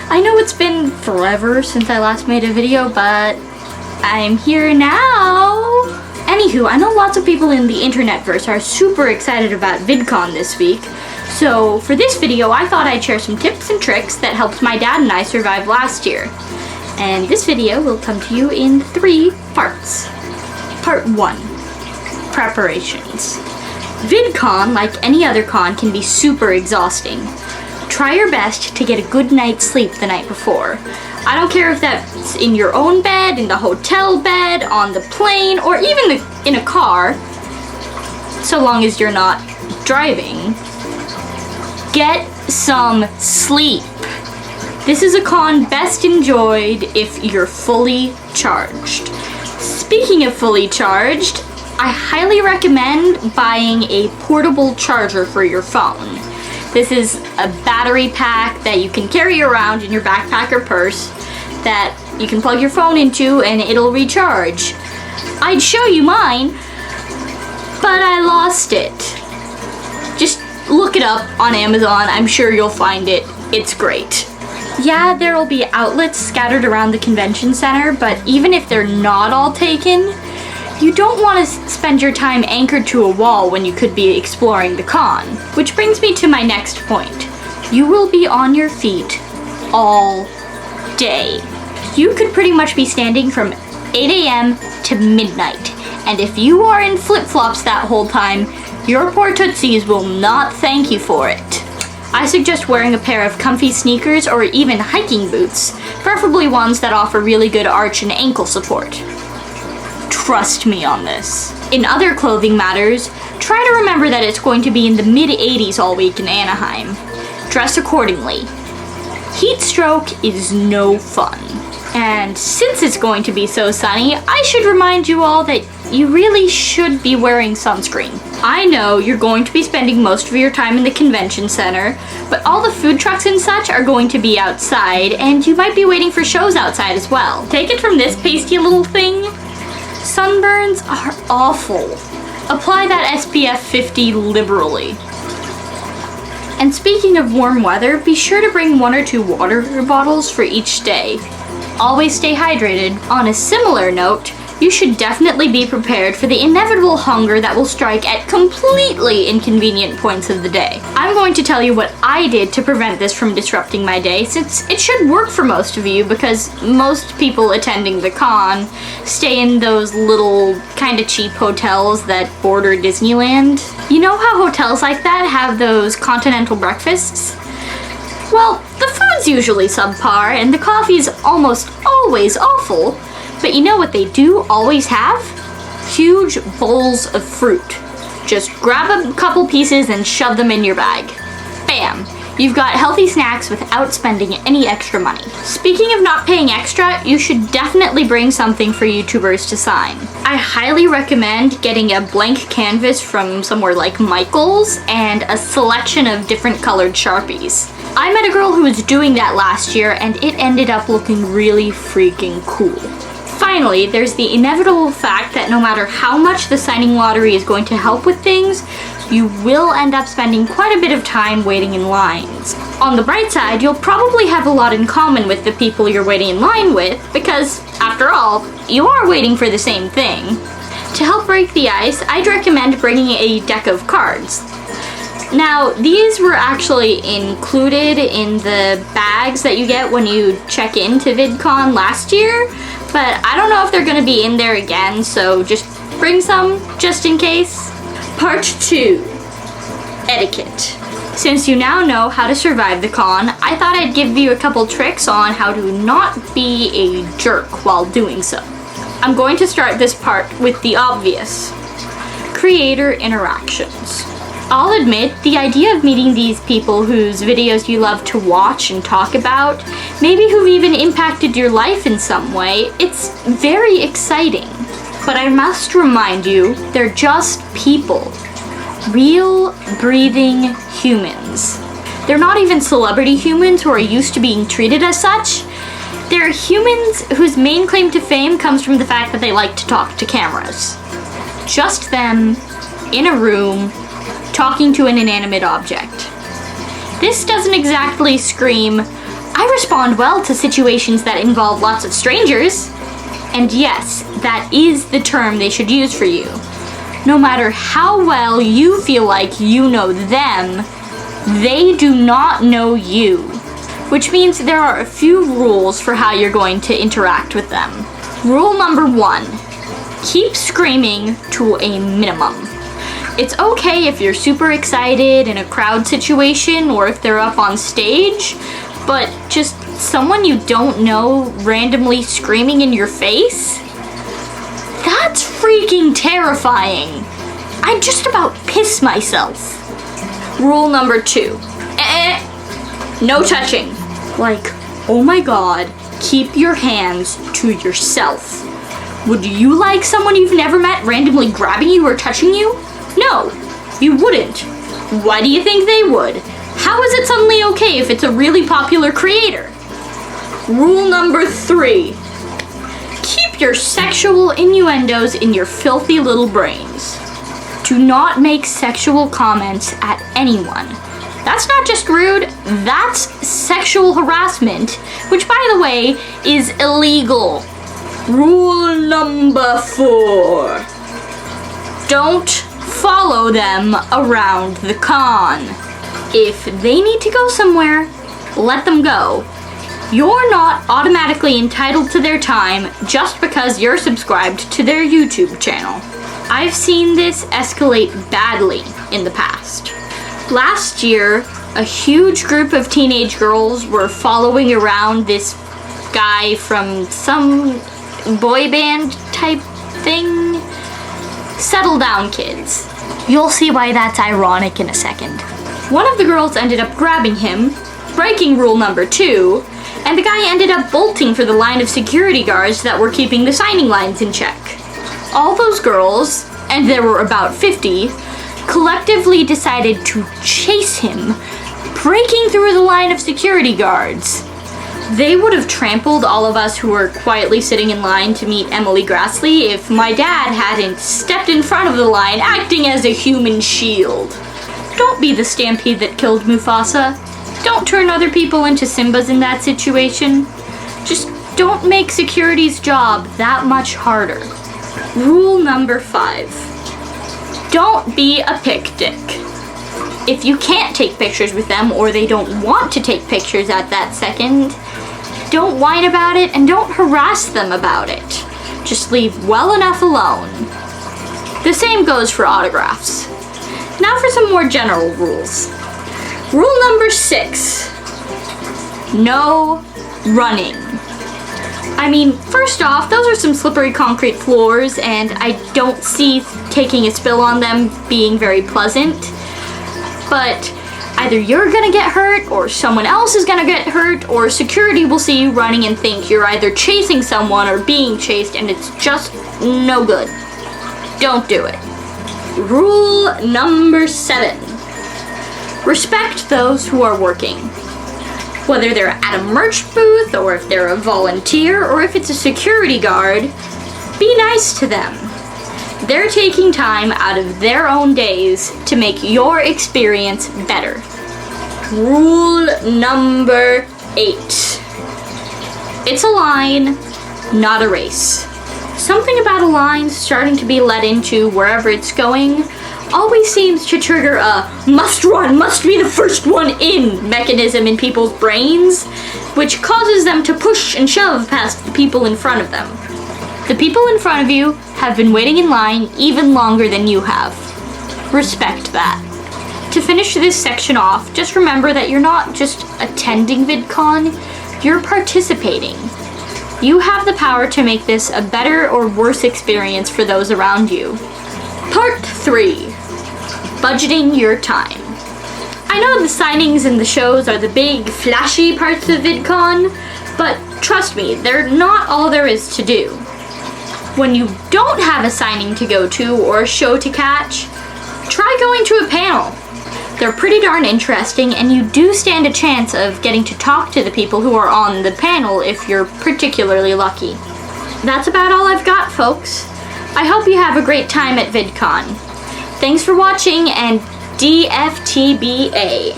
I know it's been forever since I last made a video, but I'm here now. Anywho, I know lots of people in the internetverse are super excited about VidCon this week, so for this video I thought I'd share some tips and tricks that helped my dad and I survive last year. And this video will come to you in 3 parts. Part 1. Preparations. VidCon, like any other con, can be super exhausting. Try your best to get a good night's sleep the night before. I don't care if that's in your own bed, in the hotel bed, on the plane, or even in a car, so long as you're not driving. Get some sleep. This is a con best enjoyed if you're fully charged. Speaking of fully charged, I highly recommend buying a portable charger for your phone. This is a battery pack that you can carry around in your backpack or purse that you can plug your phone into and it'll recharge. I'd show you mine, but I lost it. Just look it up on Amazon, I'm sure you'll find it. It's great. Yeah, there'll be outlets scattered around the convention center, but even if they're not all taken, you don't want to spend your time anchored to a wall when you could be exploring the con. Which brings me to my next point. You will be on your feet all day. You could pretty much be standing from 8 a.m. to midnight. And if you are in flip-flops that whole time, your poor tootsies will not thank you for it. I suggest wearing a pair of comfy sneakers or even hiking boots, preferably ones that offer really good arch and ankle support. Trust me on this. In other clothing matters, try to remember that it's going to be in the mid-80s all week in Anaheim. Dress accordingly. Heat stroke is no fun. And since it's going to be so sunny, I should remind you all that you really should be wearing sunscreen. I know you're going to be spending most of your time in the convention center, but all the food trucks and such are going to be outside, and you might be waiting for shows outside as well. Take it from this pasty little thing. Sunburns are awful. Apply that SPF 50 liberally. And speaking of warm weather, be sure to bring 1 or 2 water bottles for each day. Always stay hydrated. On a similar note, you should definitely be prepared for the inevitable hunger that will strike at completely inconvenient points of the day. I'm going to tell you what I did to prevent this from disrupting my day, since it should work for most of you because most people attending the con stay in those little kinda cheap hotels that border Disneyland. You know how hotels like that have those continental breakfasts? Well, the food's usually subpar and the coffee's almost always awful. But you know what they do always have? Huge bowls of fruit. Just grab a couple pieces and shove them in your bag. Bam! You've got healthy snacks without spending any extra money. Speaking of not paying extra, you should definitely bring something for YouTubers to sign. I highly recommend getting a blank canvas from somewhere like Michael's and a selection of different colored Sharpies. I met a girl who was doing that last year and it ended up looking really freaking cool. Finally, there's the inevitable fact that no matter how much the signing lottery is going to help with things, you will end up spending quite a bit of time waiting in lines. On the bright side, you'll probably have a lot in common with the people you're waiting in line with, because, after all, you are waiting for the same thing. To help break the ice, I'd recommend bringing a deck of cards. Now, these were actually included in the bags that you get when you check into VidCon last year, but I don't know if they're gonna be in there again, so just bring some, just in case. Part 2. Etiquette. Since you now know how to survive the con, I thought I'd give you a couple tricks on how to not be a jerk while doing so. I'm going to start this part with the obvious. Creator interactions. I'll admit, the idea of meeting these people whose videos you love to watch and talk about, maybe who've even impacted your life in some way, it's very exciting. But I must remind you, they're just people. Real, breathing humans. They're not even celebrity humans who are used to being treated as such. They're humans whose main claim to fame comes from the fact that they like to talk to cameras. Just them, in a room, talking to an inanimate object. This doesn't exactly scream I respond well to situations that involve lots of strangers. And yes, that is the term they should use for you. No matter how well you feel like you know them, they do not know you. Which means there are a few rules for how you're going to interact with them. Rule number 1, keep screaming to a minimum. It's okay if you're super excited in a crowd situation or if they're up on stage, but just someone you don't know randomly screaming in your face? That's freaking terrifying. I'd just about piss myself. Rule number 2, no touching. Like, oh my god, keep your hands to yourself. Would you like someone you've never met randomly grabbing you or touching you? No, you wouldn't. Why do you think they would? How is it suddenly okay if it's a really popular creator? Rule number 3, keep your sexual innuendos in your filthy little brains. Do not make sexual comments at anyone. That's not just rude, that's sexual harassment, which by the way is illegal. Rule number 4, don't follow them around the con. If they need to go somewhere, let them go. You're not automatically entitled to their time just because you're subscribed to their YouTube channel. I've seen this escalate badly in the past. Last year, a huge group of teenage girls were following around this guy from some boy band type thing. Settle down, kids. You'll see why that's ironic in a second. One of the girls ended up grabbing him, breaking rule number 2, and the guy ended up bolting for the line of security guards that were keeping the signing lines in check. All those girls, and there were about 50, collectively decided to chase him, breaking through the line of security guards. They would have trampled all of us who were quietly sitting in line to meet Emily Grassley if my dad hadn't stepped in front of the line acting as a human shield. Don't be the stampede that killed Mufasa. Don't turn other people into Simbas in that situation. Just don't make security's job that much harder. Rule number 5. Don't be a pick dick. If you can't take pictures with them or they don't want to take pictures at that second, don't whine about it and don't harass them about it. Just leave well enough alone. The same goes for autographs. Now for some more general rules. Rule number 6. No running. I mean, first off, those are some slippery concrete floors, and I don't see taking a spill on them being very pleasant. But either you're gonna get hurt, or someone else is gonna get hurt, or security will see you running and think you're either chasing someone or being chased, and it's just no good. Don't do it. Rule number 7. Respect those who are working. Whether they're at a merch booth, or if they're a volunteer, or if it's a security guard, be nice to them. They're taking time out of their own days to make your experience better. Rule number 8. It's a line, not a race. Something about a line starting to be let into wherever it's going always seems to trigger a must run, must be the first one in mechanism in people's brains, which causes them to push and shove past the people in front of them. The people in front of you have been waiting in line even longer than you have. Respect that. To finish this section off, just remember that you're not just attending VidCon, you're participating. You have the power to make this a better or worse experience for those around you. Part 3. Budgeting your time. I know the signings and the shows are the big, flashy parts of VidCon, but trust me, they're not all there is to do. When you don't have a signing to go to or a show to catch, try going to a panel. They're pretty darn interesting, and you do stand a chance of getting to talk to the people who are on the panel if you're particularly lucky. That's about all I've got, folks. I hope you have a great time at VidCon. Thanks for watching, and DFTBA.